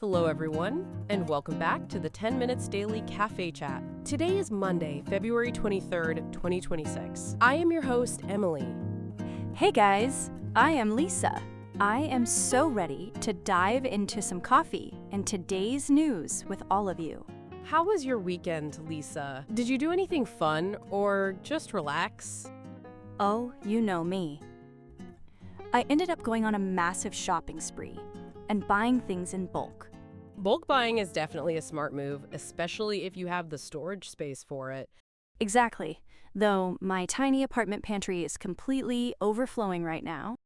Hello everyone, and welcome back to the 10 Minutes Daily Cafe Chat. Today is Monday, February 23rd, 2026. I am your host, Emily. Hey guys, I am Lisa. I am so ready to dive into some coffee and today's news with all of you. How was your weekend, Lisa? Did you do anything fun or just relax? Oh, you know me. I ended up going on a massive shopping spree and buying things in bulk. Bulk buying is definitely a smart move, especially if you have the storage space for it. Exactly, though my tiny apartment pantry is completely overflowing right now.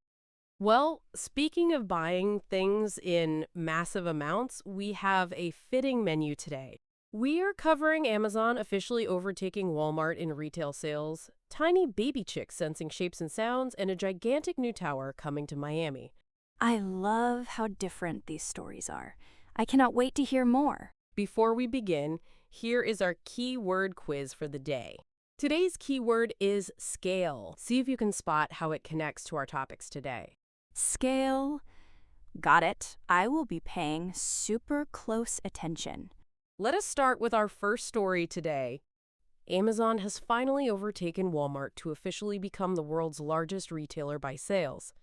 Well, speaking of buying things in massive amounts, we have a fitting menu today. We are covering Amazon officially overtaking Walmart in retail sales, tiny baby chicks sensing shapes and sounds, and a gigantic new tower coming to Miami. I love how different these stories are. I cannot wait to hear more. Before we begin, here is our keyword quiz for the day. Today's keyword is scale. See if you can spot how it connects to our topics today. Scale. Got it. I will be paying super close attention. Let us start with our first story today. Amazon has finally overtaken Walmart to officially become the world's largest retailer by sales.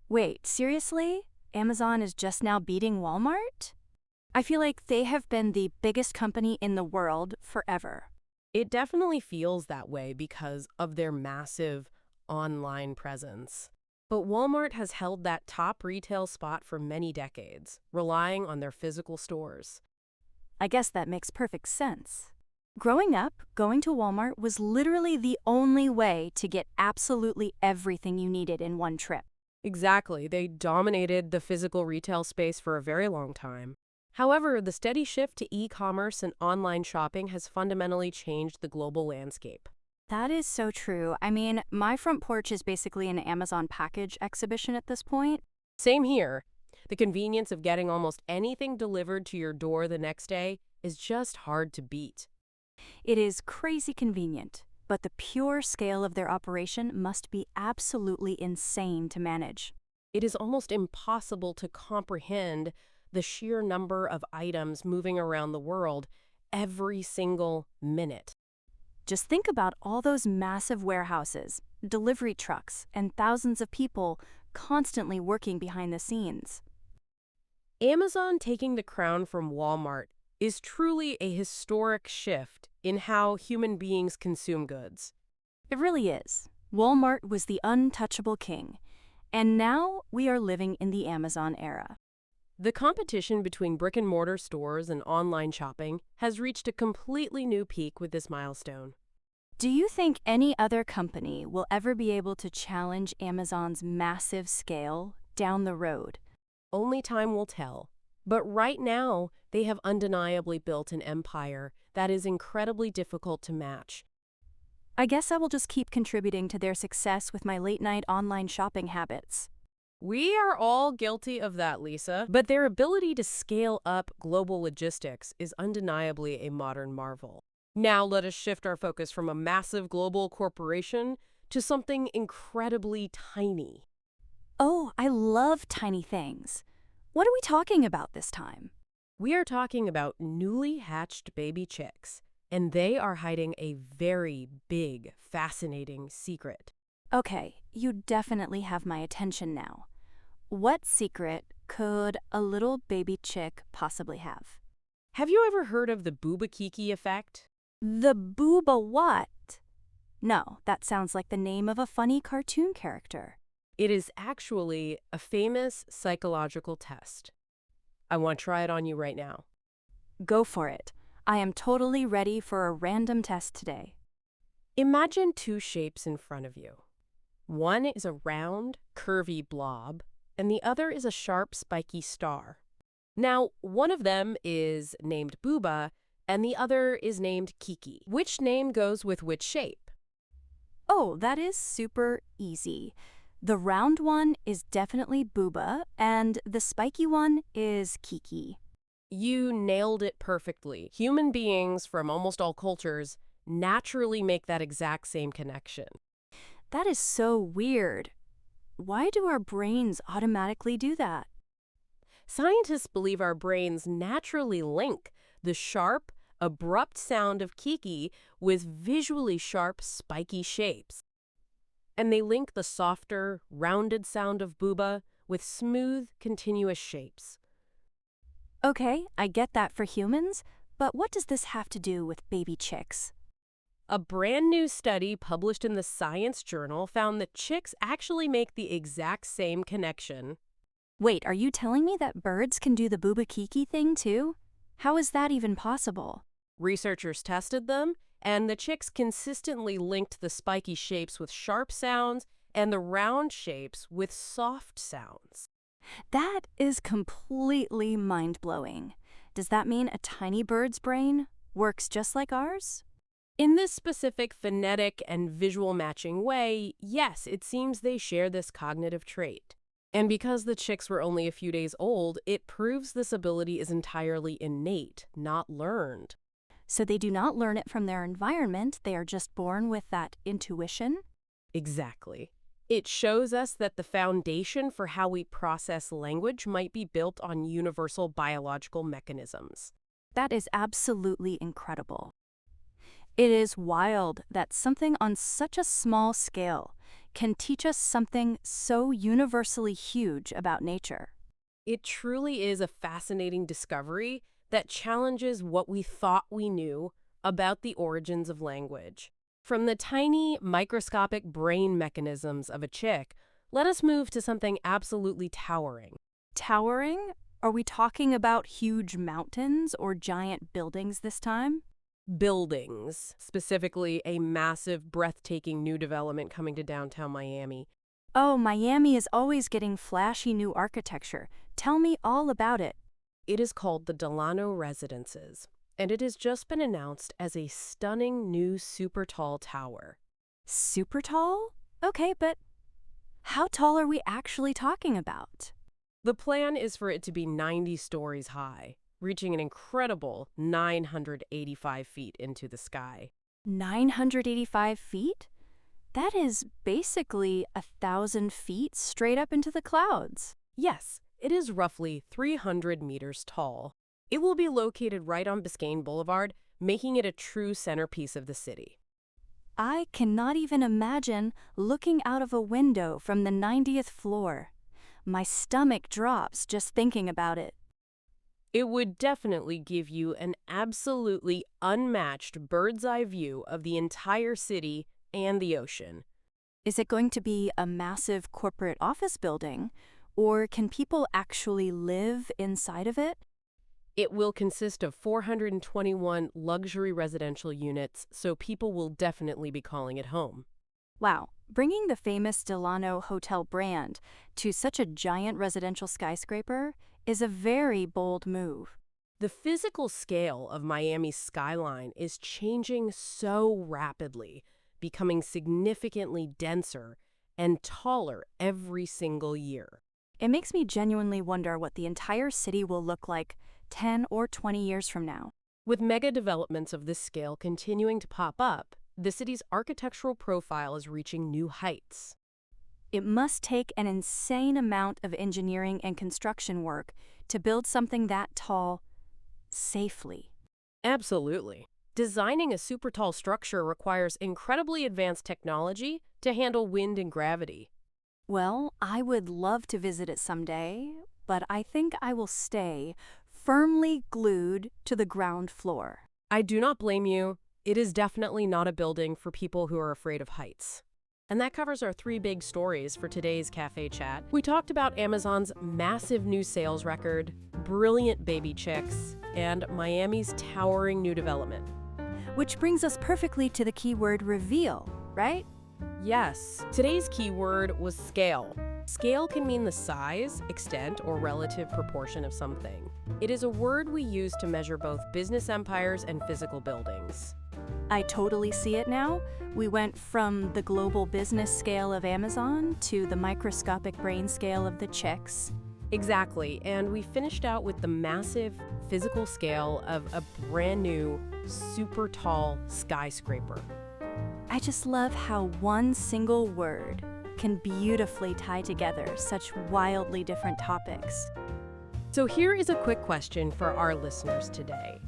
Wait, seriously? Amazon is just now beating Walmart? I feel like they have been the biggest company in the world forever. It definitely feels that way because of their massive online presence. But Walmart has held that top retail spot for many decades, relying on their physical stores. I guess that makes perfect sense. Growing up, going to Walmart was literally the only way to get absolutely everything you needed in one trip. Exactly. They dominated the physical retail space for a very long time. However, the steady shift to e-commerce and online shopping has fundamentally changed the global landscape. That is so true. I mean, my front porch is basically an Amazon package exhibition at this point. Same here. The convenience of getting almost anything delivered to your door the next day is just hard to beat. It is crazy convenient, but the pure scale of their operation must be absolutely insane to manage. It is almost impossible to comprehend the sheer number of items moving around the world every single minute. Just think about all those massive warehouses, delivery trucks, and thousands of people constantly working behind the scenes. Amazon taking the crown from Walmart is truly a historic shift in how human beings consume goods. It really is. Walmart was the untouchable king, and now we are living in the Amazon era. The competition between brick-and-mortar stores and online shopping has reached a completely new peak with this milestone. Do you think any other company will ever be able to challenge Amazon's massive scale down the road? Only time will tell. But right now, they have undeniably built an empire that is incredibly difficult to match. I guess I will just keep contributing to their success with my late-night online shopping habits. We are all guilty of that, Lisa. But their ability to scale up global logistics is undeniably a modern marvel. Now let us shift our focus from a massive global corporation to something incredibly tiny. Oh, I love tiny things. What are we talking about this time? We are talking about newly hatched baby chicks, and they are hiding a very big, fascinating secret. Okay, you definitely have my attention now. What secret could a little baby chick possibly have? Have you ever heard of the Bouba-Kiki effect? The Booba what? No, that sounds like the name of a funny cartoon character. It is actually a famous psychological test. I want to try it on you right now. Go for it. I am totally ready for a random test today. Imagine two shapes in front of you. One is a round, curvy blob, and the other is a sharp, spiky star. Now, one of them is named Booba, and the other is named Kiki. Which name goes with which shape? Oh, that is super easy. The round one is definitely Booba, and the spiky one is Kiki. You nailed it perfectly. Human beings from almost all cultures naturally make that exact same connection. That is so weird. Why do our brains automatically do that? Scientists believe our brains naturally link the sharp, abrupt sound of Kiki with visually sharp, spiky shapes. And they link the softer, rounded sound of Bouba with smooth, continuous shapes. Okay, I get that for humans, but what does this have to do with baby chicks? A brand new study published in the Science Journal found that chicks actually make the exact same connection. Wait, are you telling me that birds can do the Bouba-Kiki thing too? How is that even possible? Researchers tested them, and the chicks consistently linked the spiky shapes with sharp sounds and the round shapes with soft sounds. That is completely mind-blowing. Does that mean a tiny bird's brain works just like ours? In this specific phonetic and visual matching way, yes, it seems they share this cognitive trait. And because the chicks were only a few days old, it proves this ability is entirely innate, not learned. So they do not learn it from their environment, they are just born with that intuition? Exactly. It shows us that the foundation for how we process language might be built on universal biological mechanisms. That is absolutely incredible. It is wild that something on such a small scale can teach us something so universally huge about nature. It truly is a fascinating discovery that challenges what we thought we knew about the origins of language. From the tiny, microscopic brain mechanisms of a chick, let us move to something absolutely towering. Towering? Are we talking about huge mountains or giant buildings this time? Buildings, specifically a massive, breathtaking new development coming to downtown Miami. Oh, Miami is always getting flashy new architecture. Tell me all about it. It is called the Delano Residences, and it has just been announced as a stunning new super tall tower. Super tall? Okay, but how tall are we actually talking about? The plan is for it to be 90 stories high, reaching an incredible 985 feet into the sky. 985 feet? That is basically 1,000 feet straight up into the clouds. Yes, it is roughly 300 meters tall. It will be located right on Biscayne Boulevard, making it a true centerpiece of the city. I cannot even imagine looking out of a window from the 90th floor. My stomach drops just thinking about it. It would definitely give you an absolutely unmatched bird's-eye view of the entire city and the ocean. Is it going to be a massive corporate office building, or can people actually live inside of it? It will consist of 421 luxury residential units, so people will definitely be calling it home. Wow, bringing the famous Delano Hotel brand to such a giant residential skyscraper is a very bold move. The physical scale of Miami's skyline is changing so rapidly, becoming significantly denser and taller every single year. It makes me genuinely wonder what the entire city will look like 10 or 20 years from now. With mega developments of this scale continuing to pop up, the city's architectural profile is reaching new heights. It must take an insane amount of engineering and construction work to build something that tall safely. Absolutely. Designing a super tall structure requires incredibly advanced technology to handle wind and gravity. Well, I would love to visit it someday, but I think I will stay firmly glued to the ground floor. I do not blame you. It is definitely not a building for people who are afraid of heights. And that covers our 3 big stories for today's Cafe Chat. We talked about Amazon's massive new sales record, brilliant baby chicks, and Miami's towering new development. Which brings us perfectly to the keyword reveal, right? Yes, today's keyword was scale. Scale can mean the size, extent, or relative proportion of something. It is a word we use to measure both business empires and physical buildings. I totally see it now. We went from the global business scale of Amazon to the microscopic brain scale of the chicks. Exactly, and we finished out with the massive physical scale of a brand new, super tall skyscraper. I just love how one single word can beautifully tie together such wildly different topics. So here is a quick question for our listeners today.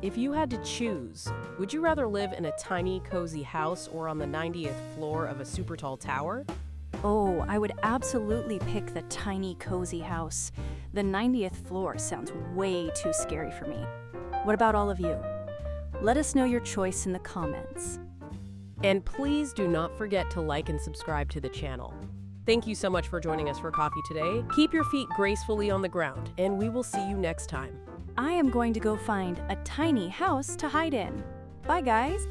If you had to choose, would you rather live in a tiny, cozy house or on the 90th floor of a super tall tower? Oh, I would absolutely pick the tiny, cozy house. The 90th floor sounds way too scary for me. What about all of you? Let us know your choice in the comments. And please do not forget to like and subscribe to the channel. Thank you so much for joining us for coffee today. Keep your feet gracefully on the ground, and we will see you next time. I am going to go find a tiny house to hide in. Bye, guys!